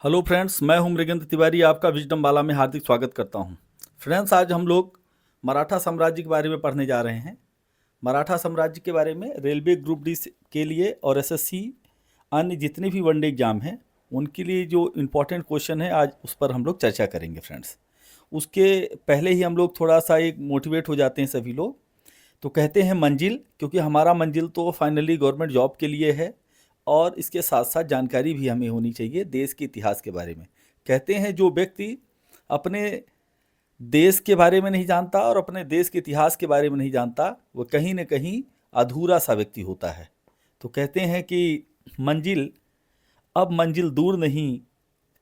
Hello friends, मैं हूं मृगेंद्र तिवारी। आपका विजडम वाला में हार्दिक स्वागत करता हूं। फ्रेंड्स, आज हम लोग मराठा साम्राज्य के बारे में पढ़ने जा रहे हैं। मराठा साम्राज्य के बारे में रेलवे ग्रुप डी के लिए और एसएससी अन्य जितने भी वनडे एग्जाम हैं उनके लिए जो इम्पोर्टेंट क्वेश्चन है आज उस पर हम लोग चर्चा करेंगे। फ्रेंड्स, उसके पहले ही हम लोग थोड़ा सा एक मोटिवेट हो जाते हैं सभी लोग। तो कहते हैं मंजिल, क्योंकि हमारा मंजिल तो फाइनली गवर्नमेंट जॉब के लिए है और इसके साथ साथ जानकारी भी हमें होनी चाहिए देश के इतिहास के बारे में। कहते हैं जो व्यक्ति अपने देश के बारे में नहीं जानता और अपने देश के इतिहास के बारे में नहीं जानता वो कहीं न कहीं अधूरा सा व्यक्ति होता है। तो कहते हैं कि मंजिल अब मंजिल दूर नहीं,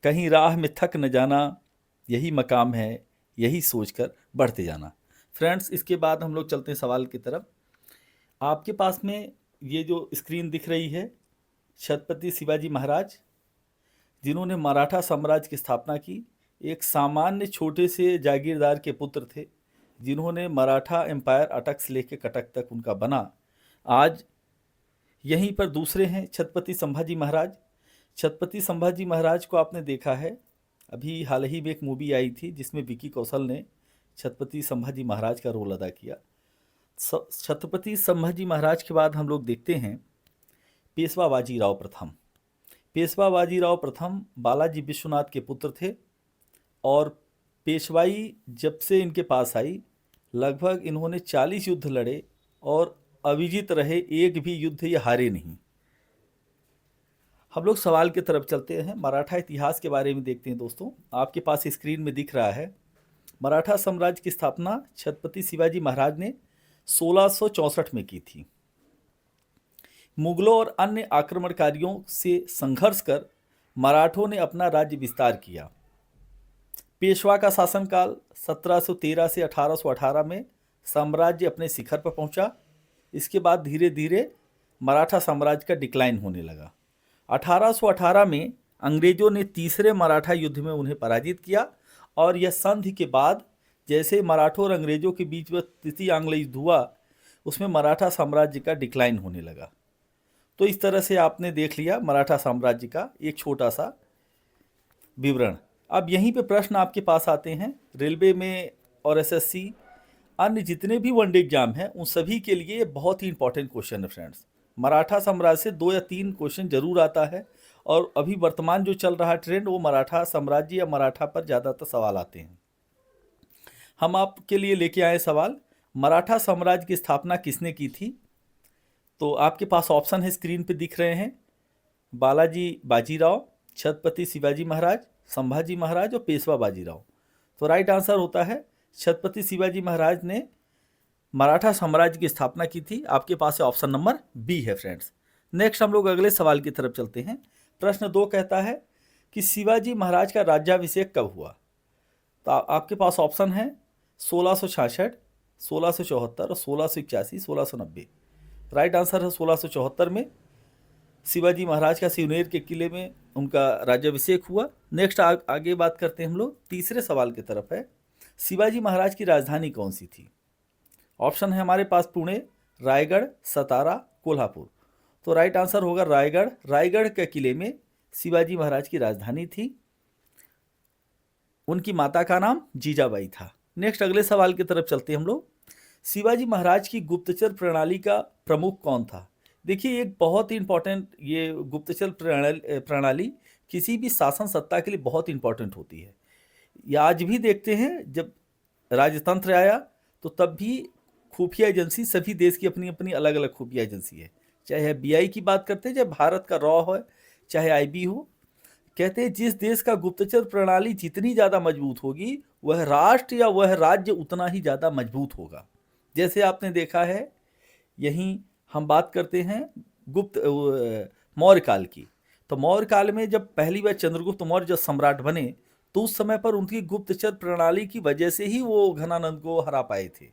कहीं राह में थक न जाना, यही मकाम है, यही सोचकर बढ़ते जाना। फ्रेंड्स, इसके बाद हम लोग चलते हैं सवाल की तरफ। आपके पास में ये जो स्क्रीन दिख रही है, छत्रपति शिवाजी महाराज जिन्होंने मराठा साम्राज्य की स्थापना की, एक सामान्य छोटे से जागीरदार के पुत्र थे जिन्होंने मराठा एम्पायर अटक से लेकर कटक तक उनका बना। आज यहीं पर दूसरे हैं छत्रपति संभाजी महाराज। छत्रपति संभाजी महाराज को आपने देखा है, अभी हाल ही में एक मूवी आई थी जिसमें विकी कौशल ने छत्रपति संभाजी महाराज का रोल अदा किया। छत्रपति संभाजी महाराज के बाद हम लोग देखते हैं पेशवा बाजीराव प्रथम। पेशवा बाजीराव प्रथम बालाजी विश्वनाथ के पुत्र थे और पेशवाई जब से इनके पास आई लगभग इन्होंने 40 युद्ध लड़े और अविजित रहे, एक भी युद्ध ये हारे नहीं। हम लोग सवाल की तरफ चलते हैं, मराठा इतिहास के बारे में देखते हैं। दोस्तों, आपके पास स्क्रीन में दिख रहा है, मराठा साम्राज्य की स्थापना छत्रपति शिवाजी महाराज ने 1664 में की थी। मुगलों और अन्य आक्रमणकारियों से संघर्ष कर मराठों ने अपना राज्य विस्तार किया। पेशवा का शासनकाल 1713 से 1818 में साम्राज्य अपने शिखर पर पहुंचा। इसके बाद धीरे धीरे मराठा साम्राज्य का डिक्लाइन होने लगा। 1818 में अंग्रेजों ने तीसरे मराठा युद्ध में उन्हें पराजित किया और यह संधि के बाद जैसे मराठों और अंग्रेजों के बीच में तृतीय आंग्ल युद्ध हुआ, उसमें मराठा साम्राज्य का डिक्लाइन होने लगा। तो इस तरह से आपने देख लिया मराठा साम्राज्य का एक छोटा सा विवरण। अब यहीं पे प्रश्न आपके पास आते हैं रेलवे में और एसएससी अन्य जितने भी वनडे एग्जाम हैं उन सभी के लिए बहुत ही इंपॉर्टेंट क्वेश्चन है। फ्रेंड्स, मराठा साम्राज्य से 2 या 3 क्वेश्चन जरूर आता है और अभी वर्तमान जो चल रहा ट्रेंड वो मराठा साम्राज्य या मराठा पर ज़्यादातर सवाल आते हैं। हम आपके लिए लेके आए सवाल, मराठा साम्राज्य की स्थापना किसने की थी? तो आपके पास ऑप्शन है, स्क्रीन पे दिख रहे हैं, बालाजी बाजीराव, छत्रपति शिवाजी महाराज, संभाजी महाराज और पेशवा बाजीराव। तो राइट आंसर होता है छत्रपति शिवाजी महाराज ने मराठा साम्राज्य की स्थापना की थी। आपके पास ऑप्शन नंबर बी है। फ्रेंड्स, नेक्स्ट हम लोग अगले सवाल की तरफ चलते हैं। प्रश्न 2 कहता है कि शिवाजी महाराज का राज्याभिषेक कब हुआ? तो आपके पास ऑप्शन है 1666, 1674 और 1681, 1690। राइट आंसर है 1674 में शिवाजी महाराज का सिवनेर के किले में उनका राज्याभिषेक हुआ। नेक्स्ट आगे बात करते हैं हम लोग, तीसरे सवाल की तरफ है, शिवाजी महाराज की राजधानी कौन सी थी? ऑप्शन है हमारे पास पुणे, रायगढ़, सतारा, कोल्हापुर। तो राइट आंसर होगा रायगढ़। रायगढ़ के किले में शिवाजी महाराज की राजधानी थी। उनकी माता का नाम जीजाबाई था। नेक्स्ट अगले सवाल की तरफ चलते हैं हम लोग, शिवाजी महाराज की गुप्तचर प्रणाली का प्रमुख कौन था? देखिए, एक बहुत ही इंपॉर्टेंट ये गुप्तचर प्रणाली किसी भी शासन सत्ता के लिए बहुत इंपॉर्टेंट होती है। ये आज भी देखते हैं, जब राजतंत्र आया तो तब भी खुफिया एजेंसी, सभी देश की अपनी अपनी अलग अलग खुफिया एजेंसी है, चाहे बीआई की बात करते हैं, चाहे भारत का रॉ हो, चाहे आईबी हो। कहते हैं जिस देश का गुप्तचर प्रणाली जितनी ज़्यादा मजबूत होगी वह राष्ट्र या वह राज्य उतना ही ज़्यादा मजबूत होगा। जैसे आपने देखा है, यहीं हम बात करते हैं गुप्त मौर्य काल की। तो मौर्य काल में जब पहली बार चंद्रगुप्त मौर्य जब सम्राट बने तो उस समय पर उनकी गुप्तचर प्रणाली की वजह से ही वो घनानंद को हरा पाए थे।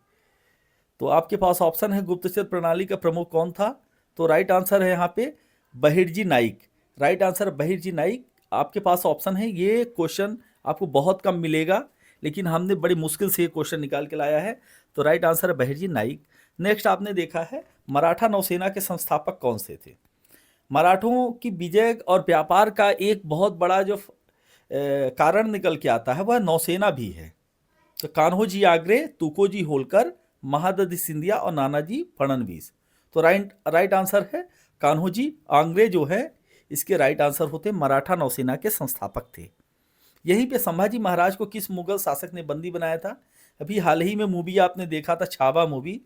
तो आपके पास ऑप्शन है गुप्तचर प्रणाली का प्रमुख कौन था? तो राइट आंसर है यहाँ पे बहिर्जी नाइक। Right answer Bahirji Naik. आपके पास ऑप्शन है, ये क्वेश्चन आपको बहुत कम मिलेगा लेकिन हमने बड़ी मुश्किल से ये क्वेश्चन निकाल के लाया है। तो राइट आंसर है बहिर्जी नाइक। नेक्स्ट आपने देखा है मराठा नौसेना के संस्थापक कौन से थे? मराठों की विजय और व्यापार का एक बहुत बड़ा जो कारण निकल के आता है वह नौसेना भी है। तो कान्होजी आगरे, तुकोजी होलकर, महादजी सिंधिया और नानाजी फडणवीस। तो राइट आंसर है कान्होजी आंग्रे जो है इसके राइट आंसर होते मराठा नौसेना के संस्थापक थे। यहीं पे संभाजी महाराज को किस मुगल शासक ने बंदी बनाया था? अभी हाल ही में मूवी आपने देखा था छावा मूवी,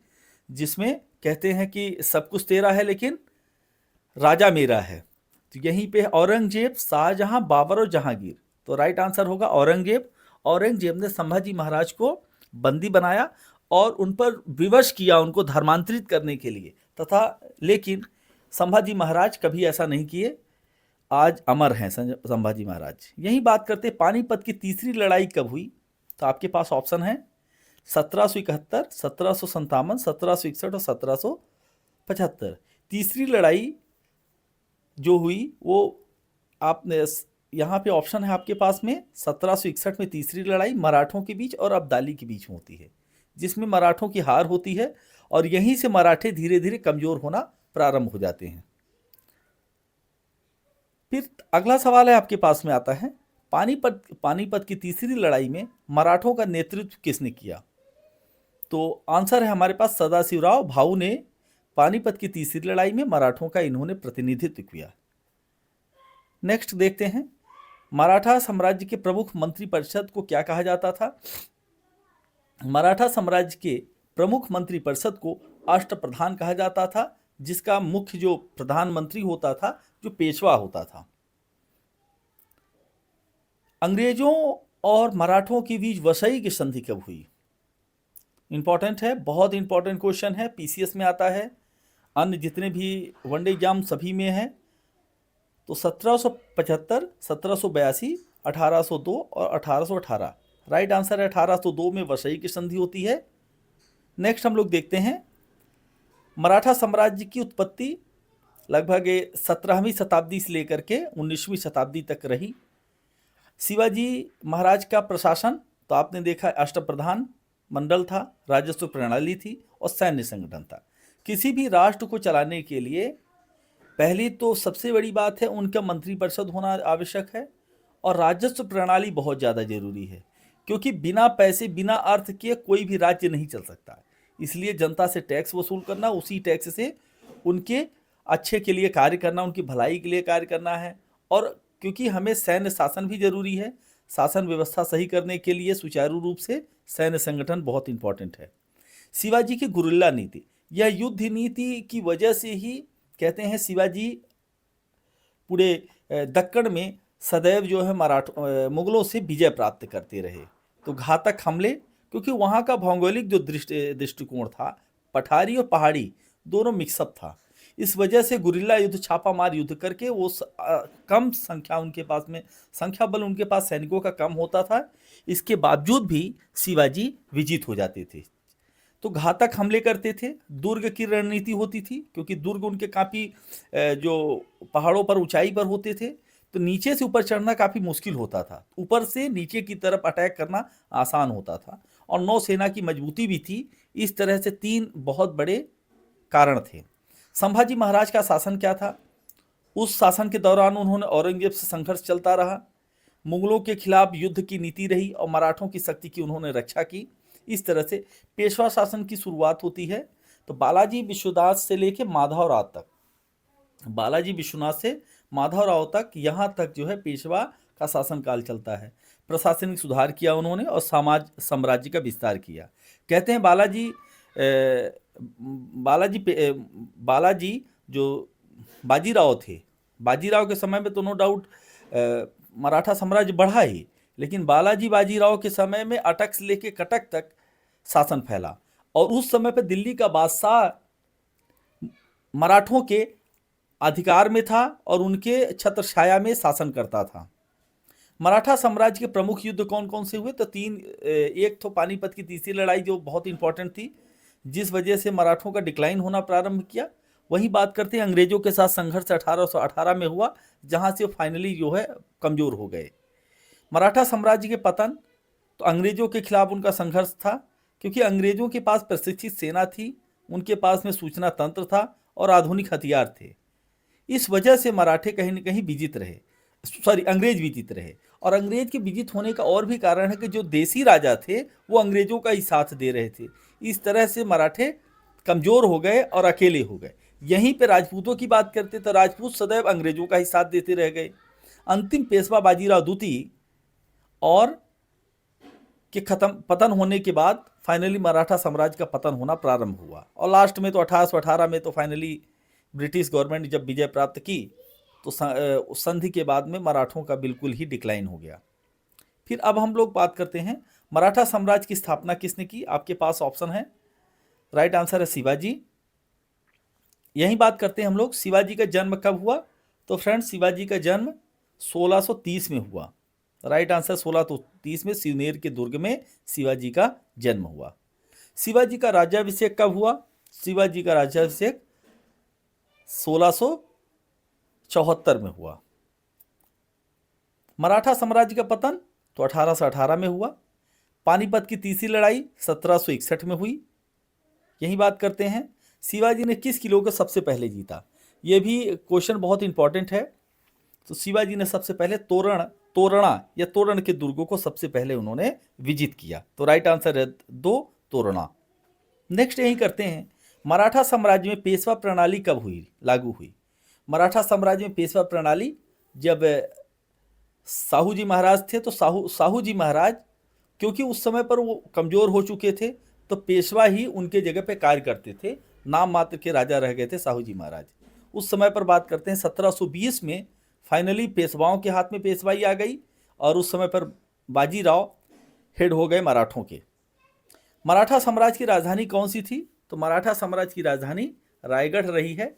जिसमें कहते हैं कि सब कुछ तेरा है लेकिन राजा मेरा है। तो यहीं पे औरंगजेब, शाहजहां, बाबर और जहांगीर। तो राइट आंसर होगा औरंगजेब। औरंगजेब ने संभाजी महाराज को बंदी बनाया और उन पर विवश किया उनको धर्मांतरित करने के लिए तथा, लेकिन संभाजी महाराज कभी ऐसा नहीं किए, आज अमर हैं संभाजी महाराज। यही बात करते पानीपत की तीसरी लड़ाई कब हुई? तो आपके पास ऑप्शन है 1771, 1757, 1761 और 1775। तीसरी लड़ाई जो हुई वो आपने यहाँ पे ऑप्शन है आपके पास में 1761 में तीसरी लड़ाई मराठों के बीच और अब्दाली के बीच होती है, जिसमें मराठों की हार होती है और यहीं से मराठे धीरे धीरे कमजोर होना प्रारंभ हो जाते हैं। फिर अगला सवाल है आपके पास में आता है पानीपत की तीसरी लड़ाई में मराठों का नेतृत्व किसने किया? तो आंसर है हमारे पास सदाशिवराव भाऊ ने पानीपत की तीसरी लड़ाई में मराठों का इन्होंने प्रतिनिधित्व किया। नेक्स्ट देखते हैं मराठा साम्राज्य के प्रमुख मंत्रिपरिषद को क्या कहा जाता था? मराठा साम्राज्य के प्रमुख मंत्रिपरिषद को अष्टप्रधान कहा जाता था, जिसका मुख्य जो प्रधानमंत्री होता था जो पेशवा होता था। अंग्रेजों और मराठों के बीच वसई की संधि कब हुई? इंपॉर्टेंट है, बहुत इंपॉर्टेंट क्वेश्चन है, पीसीएस में आता है, अन्य जितने भी वनडे एग्जाम सभी में है। तो 1775, 1782, 1802 और 1818। राइट आंसर है 1802 में वसई की संधि होती है। नेक्स्ट हम लोग देखते हैं मराठा साम्राज्य की उत्पत्ति लगभग 17वीं शताब्दी से लेकर के 19वीं शताब्दी तक रही। शिवाजी महाराज का प्रशासन तो आपने देखा अष्टप्रधान मंडल था, राजस्व प्रणाली थी और सैन्य संगठन था। किसी भी राष्ट्र को चलाने के लिए पहली तो सबसे बड़ी बात है उनका मंत्रिपरिषद होना आवश्यक है और राजस्व प्रणाली बहुत ज़्यादा जरूरी है, क्योंकि बिना पैसे बिना अर्थ के कोई भी राज्य नहीं चल सकता। इसलिए जनता से टैक्स वसूल करना, उसी टैक्स से उनके अच्छे के लिए कार्य करना, उनकी भलाई के लिए कार्य करना है। और क्योंकि हमें सैन्य शासन भी जरूरी है, शासन व्यवस्था सही करने के लिए सुचारू रूप से सैन्य संगठन बहुत इंपॉर्टेंट है। शिवाजी की गुरिल्ला नीति, यह युद्ध नीति की वजह से ही कहते हैं शिवाजी पूरे दक्कन में सदैव जो है मुगलों से विजय प्राप्त करते रहे। तो घातक हमले, क्योंकि वहाँ का भौगोलिक जो दृष्टिकोण था, पठारी और पहाड़ी दोनों मिक्सअप था, इस वजह से गुरिल्ला युद्ध, छापामार युद्ध करके वो कम संख्या उनके पास में, संख्या बल उनके पास सैनिकों का कम होता था, इसके बावजूद भी शिवाजी विजित हो जाते थे। तो घातक हमले करते थे, दुर्ग की रणनीति होती थी, क्योंकि दुर्ग उनके काफ़ी जो पहाड़ों पर ऊंचाई पर होते थे, तो नीचे से ऊपर चढ़ना काफ़ी मुश्किल होता था, ऊपर से नीचे की तरफ अटैक करना आसान होता था, और नौसेना की मजबूती भी थी। इस तरह से तीन बहुत बड़े कारण थे। संभाजी महाराज का शासन क्या था? उस शासन के दौरान उन्होंने औरंगजेब से संघर्ष चलता रहा, मुगलों के खिलाफ युद्ध की नीति रही और मराठों की शक्ति की उन्होंने रक्षा की। इस तरह से पेशवा शासन की शुरुआत होती है। तो बालाजी विश्वनाथ से लेके माधवराव तक, बालाजी विश्वनाथ से माधवराव तक, यहाँ तक जो है पेशवा का शासनकाल चलता है। प्रशासनिक सुधार किया उन्होंने और साम्राज्य का विस्तार किया। कहते हैं बालाजी जो बाजीराव थे, बाजीराव के समय में तो नो डाउट मराठा साम्राज्य बढ़ा ही, लेकिन बाजीराव के समय में अटक से लेके कटक तक शासन फैला, और उस समय पर दिल्ली का बादशाह मराठों के अधिकार में था और उनके छत्र छाया में शासन करता था। मराठा साम्राज्य के प्रमुख युद्ध कौन कौन से हुए? तो एक तो पानीपत की तीसरी लड़ाई जो बहुत इंपॉर्टेंट थी, जिस वजह से मराठों का डिक्लाइन होना प्रारंभ किया। वही बात करते हैं अंग्रेजों के साथ संघर्ष 1818 में हुआ, जहां से फाइनली जो है कमजोर हो गए। मराठा साम्राज्य के पतन, तो अंग्रेजों के खिलाफ उनका संघर्ष था, क्योंकि अंग्रेजों के पास प्रशिक्षित सेना थी, उनके पास में सूचना तंत्र था और आधुनिक हथियार थे। इस वजह से मराठे कहीं न कहीं विजित रहे। सॉरी, अंग्रेज विजित रहे। और अंग्रेज के विजित होने का और भी कारण है कि जो देसी राजा थे वो अंग्रेजों का ही साथ दे रहे थे। इस तरह से मराठे कमजोर हो गए और अकेले हो गए। यहीं पे राजपूतों की बात करते तो राजपूत सदैव अंग्रेजों का ही साथ देते रह गए। अंतिम पेशवा बाजीराव द्वितीय और के खत्म पतन होने के बाद फाइनली मराठा साम्राज्य का पतन होना प्रारंभ हुआ। और लास्ट में तो 1818 में तो फाइनली ब्रिटिश गवर्नमेंट ने जब विजय प्राप्त की तो संधि के बाद में मराठों का बिल्कुल ही डिक्लाइन हो गया। फिर अब हम लोग बात करते हैं मराठा साम्राज्य की स्थापना किसने की। आपके पास ऑप्शन है, राइट आंसर है शिवाजी। यही बात करते हैं हम लोग, शिवाजी का जन्म कब हुआ। तो फ्रेंड्स, शिवाजी का जन्म 1630 में हुआ। राइट आंसर 1630 में सिवनेर के दुर्ग में शिवाजी का जन्म हुआ। शिवाजी का राज्याभिषेक कब हुआ। शिवाजी का राज्याभिषेक 1674 में हुआ। मराठा साम्राज्य का पतन तो 1818 में हुआ। पानीपत की तीसरी लड़ाई 1761 में हुई। यही बात करते हैं, शिवाजी ने किस किले को सबसे पहले जीता। यह भी क्वेश्चन बहुत इंपॉर्टेंट है। तो शिवाजी ने सबसे पहले तोरणा या तोरण के दुर्गों को सबसे पहले उन्होंने विजित किया। तो राइट आंसर है 2, तोरणा। नेक्स्ट यही करते हैं, मराठा साम्राज्य में पेशवा प्रणाली कब लागू हुई। मराठा साम्राज्य में पेशवा प्रणाली जब साहू जी महाराज थे तो साहू जी महाराज, क्योंकि उस समय पर वो कमजोर हो चुके थे तो पेशवा ही उनके जगह पे कार्य करते थे। नाम मात्र के राजा रह गए थे साहू जी महाराज। उस समय पर बात करते हैं 1720 में फाइनली पेशवाओं के हाथ में पेशवाई आ गई और उस समय पर बाजीराव हेड हो गए मराठों के। मराठा साम्राज्य की राजधानी कौन सी थी। तो मराठा साम्राज्य की राजधानी रायगढ़ रही है।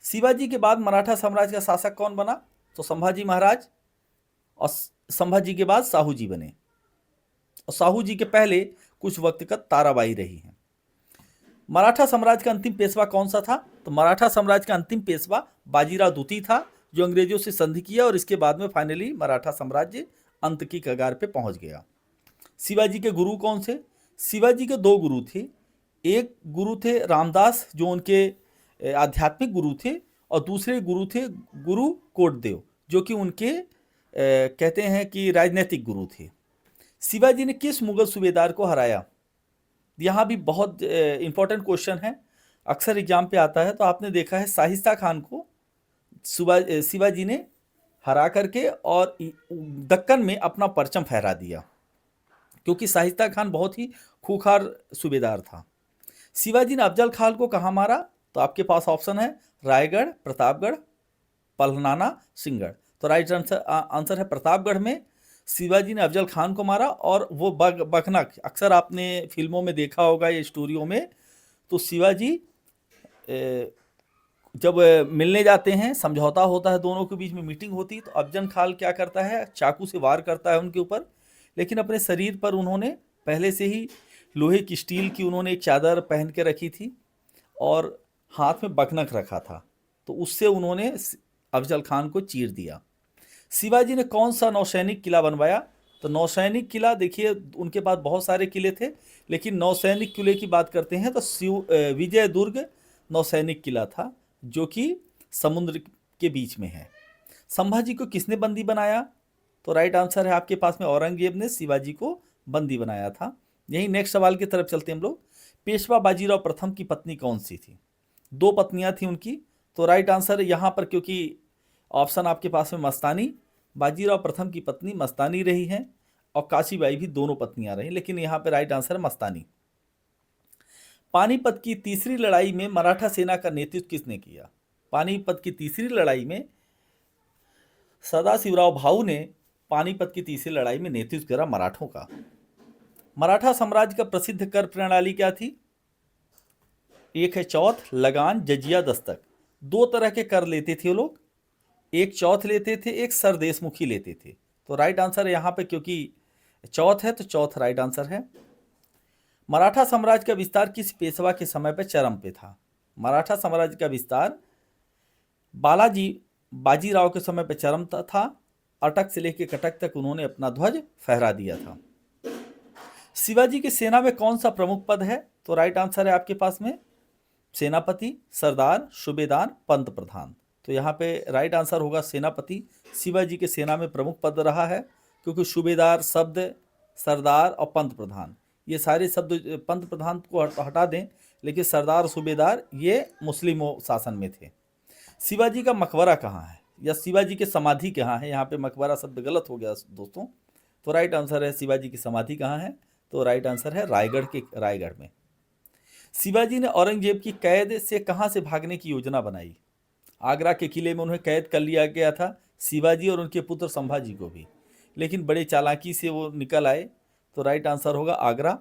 शिवाजी के बाद मराठा साम्राज्य का शासक कौन बना। तो संभाजी महाराज, और संभाजी के बाद साहू जी बने। और साहू जी के पहले कुछ वक्त तक ताराबाई रही हैं। मराठा साम्राज्य का अंतिम पेशवा कौन सा था। तो मराठा साम्राज्य का अंतिम पेशवा बाजीराव द्वितीय था, जो अंग्रेजों से संधि किया और इसके बाद में फाइनली मराठा साम्राज्य अंत की कगार पे पहुंच गया। शिवाजी के गुरु कौन से। शिवाजी के 2 गुरु थे। एक गुरु थे रामदास, जो उनके आध्यात्मिक गुरु थे, और दूसरे गुरु थे गुरु कोटदेव, जो कि उनके कहते हैं कि राजनीतिक गुरु थे। शिवाजी ने किस मुगल सूबेदार को हराया। यहाँ भी बहुत इंपॉर्टेंट क्वेश्चन है, अक्सर एग्जाम पे आता है। तो आपने देखा है शाहिस्ता खान को शिवाजी ने हरा करके और दक्कन में अपना परचम फहरा दिया, क्योंकि शाहिस्ता खान बहुत ही खूंखार सूबेदार था। शिवाजी ने अफजल खान को कहाँ मारा। तो आपके पास ऑप्शन है रायगढ़, प्रतापगढ़, पलहनाना, सिंहगढ़। तो राइट आंसर है प्रतापगढ़ में शिवाजी ने अफजल खान को मारा। और वो बखनक, अक्सर आपने फिल्मों में देखा होगा या स्टोरियों में, तो शिवाजी जब मिलने जाते हैं, समझौता होता है, दोनों के बीच में मीटिंग होती है, तो अफजल खान क्या करता है, चाकू से वार करता है उनके ऊपर। लेकिन अपने शरीर पर उन्होंने पहले से ही लोहे की, स्टील की उन्होंने एक चादर पहन के रखी थी और हाथ में बखनक रखा था, तो उससे उन्होंने अफजल खान को चीर दिया। शिवाजी ने कौन सा नौसैनिक किला बनवाया। तो नौसैनिक किला, देखिए उनके पास बहुत सारे किले थे, लेकिन नौसैनिक किले की बात करते हैं तो विजय दुर्ग नौसैनिक किला था, जो कि समुद्र के बीच में है। संभाजी को किसने बंदी बनाया। तो राइट आंसर है आपके पास में औरंगजेब ने शिवाजी को बंदी बनाया था। यही नेक्स्ट सवाल की तरफ चलते हैं हम लोग। पेशवा बाजीराव प्रथम की पत्नी कौन सी थी। 2 पत्नियां थी उनकी। तो राइट आंसर यहाँ पर, क्योंकि ऑप्शन आपके पास में मस्तानी, बाजीराव प्रथम की पत्नी मस्तानी रही हैं, और काशीबाई भी दोनों पत्नियां रही, लेकिन यहाँ पे राइट आंसर है मस्तानी। पानीपत की तीसरी लड़ाई में मराठा सेना का नेतृत्व किसने किया। पानीपत की तीसरी लड़ाई में सदाशिवराव भाऊ ने पानीपत की तीसरी लड़ाई में नेतृत्व करा मराठों का। मराठा साम्राज्य का प्रसिद्ध कर प्रणाली क्या थी। एक है चौथ, लगान, जजिया, दस्तक। 2 तरह के कर लेते थे वो लोग, एक चौथ लेते थे, एक सरदेशमुखी लेते थे। तो राइट आंसर है यहाँ पे, क्योंकि चौथ है तो चौथ राइट आंसर है। मराठा साम्राज्य का विस्तार किस पेशवा के समय पर चरम पे था। मराठा साम्राज्य का विस्तार बाजीराव के समय पर चरम था। अटक से लेकर कटक तक उन्होंने अपना ध्वज फहरा दिया था। शिवाजी की सेना में कौन सा प्रमुख पद है। तो राइट आंसर है आपके पास में सेनापति, सरदार, सूबेदार, पंत प्रधान। तो यहाँ पे राइट आंसर होगा सेनापति। शिवाजी के सेना में प्रमुख पद रहा है, क्योंकि सूबेदार शब्द, सरदार और पंत प्रधान, ये सारे शब्द, पंत प्रधान को हटा दें, लेकिन सरदार सूबेदार ये मुस्लिमों शासन में थे। शिवाजी का मकबरा कहाँ है या शिवाजी की समाधि कहाँ है? यहाँ पे मकबरा शब्द गलत हो गया दोस्तों, तो राइट आंसर है शिवाजी की समाधि कहाँ है, तो राइट आंसर है रायगढ़ में। शिवाजी ने औरंगजेब की कैद से कहाँ से भागने की योजना बनाई? आगरा के किले में उन्हें कैद कर लिया गया था, शिवाजी और उनके पुत्र संभाजी को भी, लेकिन बड़े चालाकी से वो निकल आए, तो राइट आंसर होगा आगरा।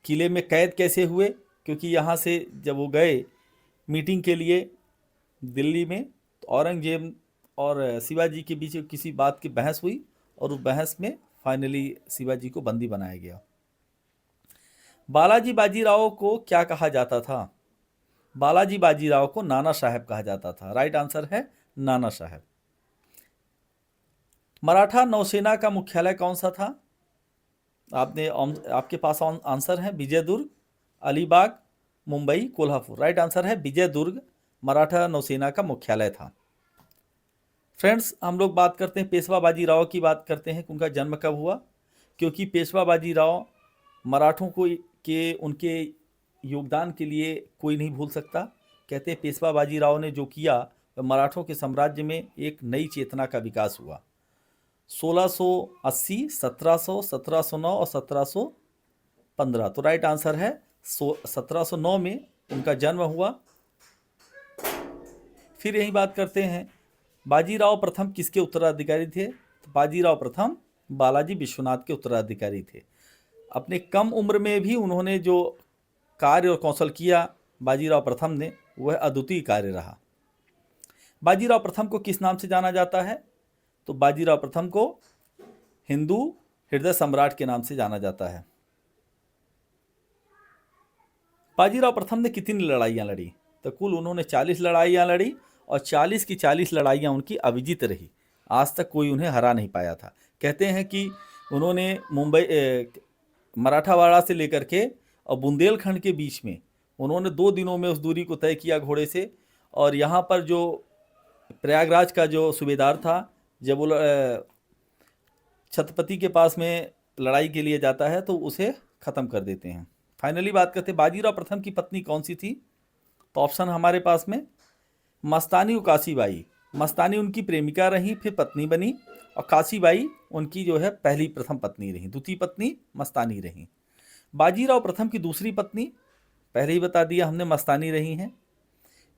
किले में कैद कैसे हुए? क्योंकि यहाँ से जब वो गए मीटिंग के लिए दिल्ली में, तो औरंगजेब और शिवाजी के बीच किसी बात की बहस हुई और उस बहस में फाइनली शिवाजी को बंदी बनाया गया। बालाजी बाजीराव को क्या कहा जाता था? बालाजी बाजीराव को नाना साहेब कहा जाता था। राइट आंसर है नाना साहेब। मराठा नौसेना का मुख्यालय कौन सा था? आपके पास आंसर है विजयदुर्ग, अलीबाग, मुंबई, कोल्हापुर। राइट आंसर है विजयदुर्ग मराठा नौसेना का मुख्यालय था। फ्रेंड्स, हम लोग बात करते हैं पेशवा बाजीराव की, बात करते हैं उनका जन्म कब हुआ, क्योंकि पेशवा बाजीराव मराठों को के उनके योगदान के लिए कोई नहीं भूल सकता। कहते हैं पेशवा बाजीराव ने जो किया, मराठों के साम्राज्य में एक नई चेतना का विकास हुआ। 1680, 1700, 1709 और 1715, तो राइट आंसर है 1709 में उनका जन्म हुआ। फिर यही बात करते हैं, बाजीराव प्रथम किसके उत्तराधिकारी थे? तो बाजीराव प्रथम बालाजी विश्वनाथ के उत्तराधिकारी थे। अपने कम उम्र में भी उन्होंने जो कार्य और कौशल किया बाजीराव प्रथम ने, वह अद्वितीय कार्य रहा। बाजीराव प्रथम को किस नाम से जाना जाता है? तो बाजीराव प्रथम को हिंदू हृदय सम्राट के नाम से जाना जाता है। बाजीराव प्रथम ने कितनी लड़ाइयाँ लड़ी? तो कुल उन्होंने 40 लड़ाइयाँ लड़ी और 40 की 40 लड़ाइयाँ उनकी अविजित रही। आज तक कोई उन्हें हरा नहीं पाया था। कहते हैं कि उन्होंने मराठावाड़ा से लेकर के और बुंदेलखंड के बीच में उन्होंने 2 दिनों में उस दूरी को तय किया घोड़े से। और यहाँ पर जो प्रयागराज का जो सूबेदार था, जब वो छत्रपति के पास में लड़ाई के लिए जाता है तो उसे ख़त्म कर देते हैं। फाइनली बात करते हैं बाजीराव प्रथम की पत्नी कौन सी थी? तो ऑप्शन हमारे पास में मस्तानी और काशीबाई। मस्तानी उनकी प्रेमिका रही, फिर पत्नी बनी, और काशीबाई उनकी जो है पहली प्रथम पत्नी रही, द्वितीय पत्नी मस्तानी रही। बाजीराव प्रथम की दूसरी पत्नी पहले ही बता दिया हमने, मस्तानी रही हैं।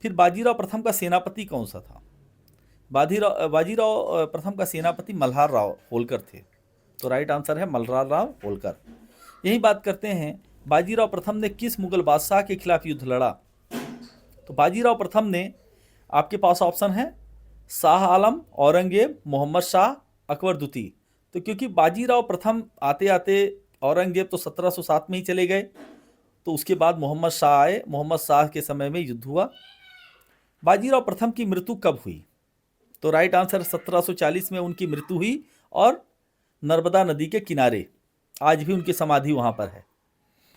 फिर बाजीराव प्रथम का सेनापति कौन सा था? बाजीराव प्रथम का सेनापति मल्हार राव होलकर थे, तो राइट आंसर है मल्हार राव होलकर। यही बात करते हैं, बाजीराव प्रथम ने किस मुगल बादशाह के खिलाफ युद्ध लड़ा? तो बाजीराव प्रथम ने, आपके पास ऑप्शन है शाह आलम, औरंगजेब, मोहम्मद शाह, अकबर द्वितीय। तो क्योंकि बाजीराव प्रथम आते आते औरंगजेब तो 1707 में ही चले गए, तो उसके बाद मोहम्मद शाह आए, मोहम्मद शाह के समय में युद्ध हुआ। बाजीराव प्रथम की मृत्यु कब हुई? तो राइट आंसर 1740 में उनकी मृत्यु हुई, और नर्मदा नदी के किनारे आज भी उनकी समाधि वहाँ पर है।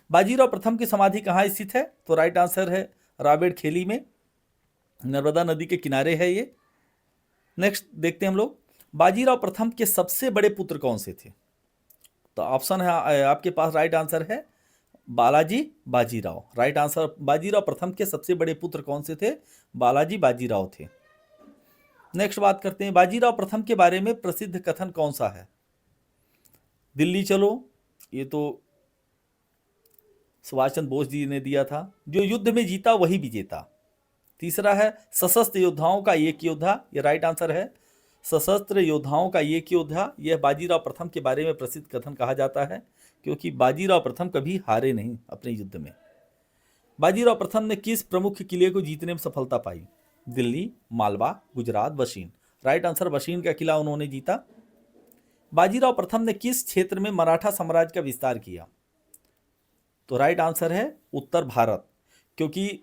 बाजीराव प्रथम की समाधि कहाँ स्थित है? तो राइट आंसर है रावेड़ खेली में, नर्मदा नदी के किनारे है ये। नेक्स्ट देखते हैं हम लोग, बाजीराव प्रथम के सबसे बड़े पुत्र कौन से थे? तो ऑप्शन है आपके पास, राइट आंसर है बालाजी बाजीराव। राइट आंसर, बाजीराव प्रथम के सबसे बड़े पुत्र कौन से थे? बालाजी बाजीराव थे। नेक्स्ट बात करते हैं, बाजीराव प्रथम के बारे में प्रसिद्ध कथन कौन सा है? दिल्ली चलो, ये तो सुभाष चंद्र बोस जी ने दिया था। जो युद्ध में जीता वही विजेता। तीसरा है सशस्त्र योद्धाओं का एक योद्धा, ये राइट आंसर है सशस्त्र योद्धाओं का एक योद्धा। यह बाजीराव प्रथम के बारे में प्रसिद्ध कथन कहा जाता है, क्योंकि बाजीराव प्रथम कभी हारे नहीं अपने युद्ध में। बाजीराव प्रथम ने किस प्रमुख किले को जीतने में सफलता पाई? दिल्ली, मालवा, गुजरात, वशीन। राइट आंसर वशीन का किला उन्होंने जीता। बाजीराव प्रथम ने किस क्षेत्र में मराठा साम्राज्य का विस्तार किया? तो राइट आंसर है उत्तर भारत, क्योंकि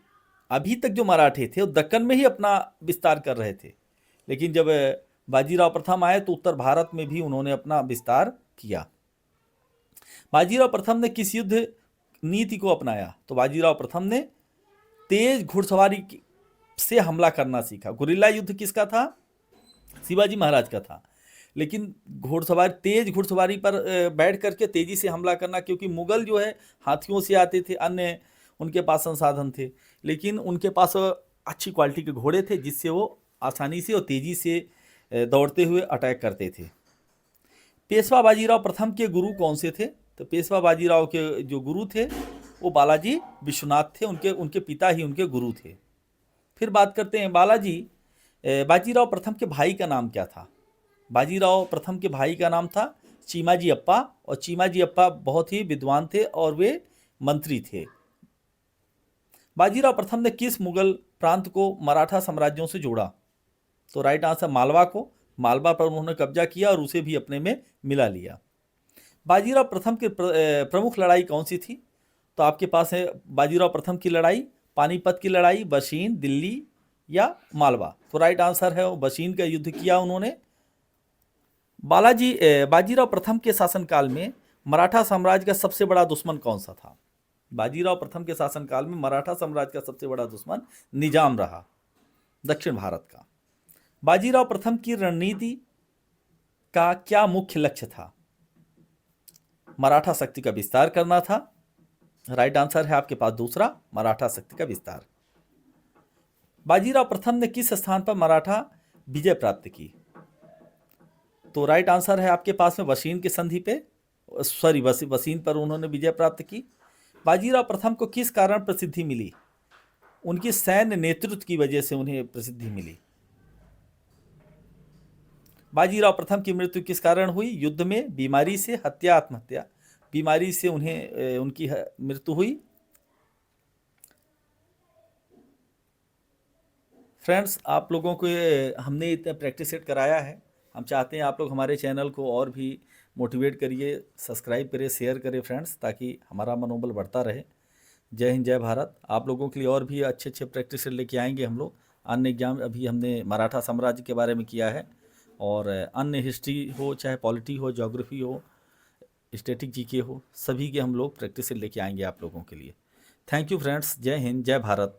अभी तक जो मराठे थे वो दक्कन में ही अपना विस्तार कर रहे थे, लेकिन जब बाजीराव प्रथम आए तो उत्तर भारत में भी उन्होंने अपना विस्तार किया। बाजीराव प्रथम ने किस युद्ध नीति को अपनाया? तो बाजीराव प्रथम ने तेज घुड़सवारी से हमला करना सीखा। गुरिल्ला युद्ध किसका था? शिवाजी महाराज का था। लेकिन घुड़सवारी, तेज घुड़सवारी पर बैठ करके तेजी से हमला करना, क्योंकि मुगल जो है हाथियों से आते थे, अन्य उनके पास संसाधन थे, लेकिन उनके पास अच्छी क्वालिटी के घोड़े थे जिससे वो आसानी से और तेजी से दौड़ते हुए अटैक करते थे। पेशवा बाजीराव प्रथम के गुरु कौन से थे? तो पेशवा बाजीराव के जो गुरु थे वो बालाजी विश्वनाथ थे, उनके पिता ही उनके गुरु थे। फिर बात करते हैं बाजीराव प्रथम के भाई का नाम क्या था? बाजीराव प्रथम के भाई का नाम था चीमाजी अप्पा, और चीमाजी अप्पा बहुत ही विद्वान थे और वे मंत्री थे। बाजीराव प्रथम ने किस मुगल प्रांत को मराठा साम्राज्यों से जोड़ा? तो राइट आंसर मालवा को। मालवा पर उन्होंने कब्जा किया और उसे भी अपने में मिला लिया। बाजीराव प्रथम की प्रमुख लड़ाई कौन सी थी? तो आपके पास है बाजीराव प्रथम की लड़ाई, पानीपत की लड़ाई, बशीन, दिल्ली या मालवा। तो राइट आंसर है बशीन का युद्ध किया उन्होंने। बाजीराव प्रथम के शासनकाल में मराठा साम्राज्य का सबसे बड़ा दुश्मन कौन सा था? बाजीराव प्रथम के शासनकाल में मराठा साम्राज्य का सबसे बड़ा दुश्मन निजाम रहा, दक्षिण भारत का। बाजीराव प्रथम की रणनीति का क्या मुख्य लक्ष्य था? मराठा शक्ति का विस्तार करना था। राइट आंसर है आपके पास दूसरा, मराठा शक्ति का विस्तार। बाजीराव प्रथम ने किस स्थान पर मराठा विजय प्राप्त की? तो राइट आंसर है आपके पास में वसीन की संधि पे, वसीन पर उन्होंने विजय प्राप्त की। बाजीराव प्रथम को किस कारण प्रसिद्धि मिली? उनकी सैन्य नेतृत्व की वजह से उन्हें प्रसिद्धि मिली। बाजीराव प्रथम की मृत्यु किस कारण हुई? युद्ध में, बीमारी से, हत्या, आत्महत्या? बीमारी से उनकी मृत्यु हुई। फ्रेंड्स, आप लोगों को हमने इतना प्रैक्टिस सेट कराया है, हम चाहते हैं आप लोग हमारे चैनल को और भी मोटिवेट करिए, सब्सक्राइब करिए, शेयर करिए फ्रेंड्स, ताकि हमारा मनोबल बढ़ता रहे। जय हिंद, जय भारत। आप लोगों के लिए और भी अच्छे अच्छे प्रैक्टिस सेट लेके आएंगे हम लोग। अन्य एग्जाम अभी हमने मराठा साम्राज्य के बारे में किया है, और अन्य हिस्ट्री हो, चाहे पॉलिटी हो, ज्योग्राफी हो, स्टैटिक जीके हो, सभी के हम लोग प्रैक्टिस सेट लेके आएंगे आप लोगों के लिए। Thank you friends. जय हिंद, जय भारत।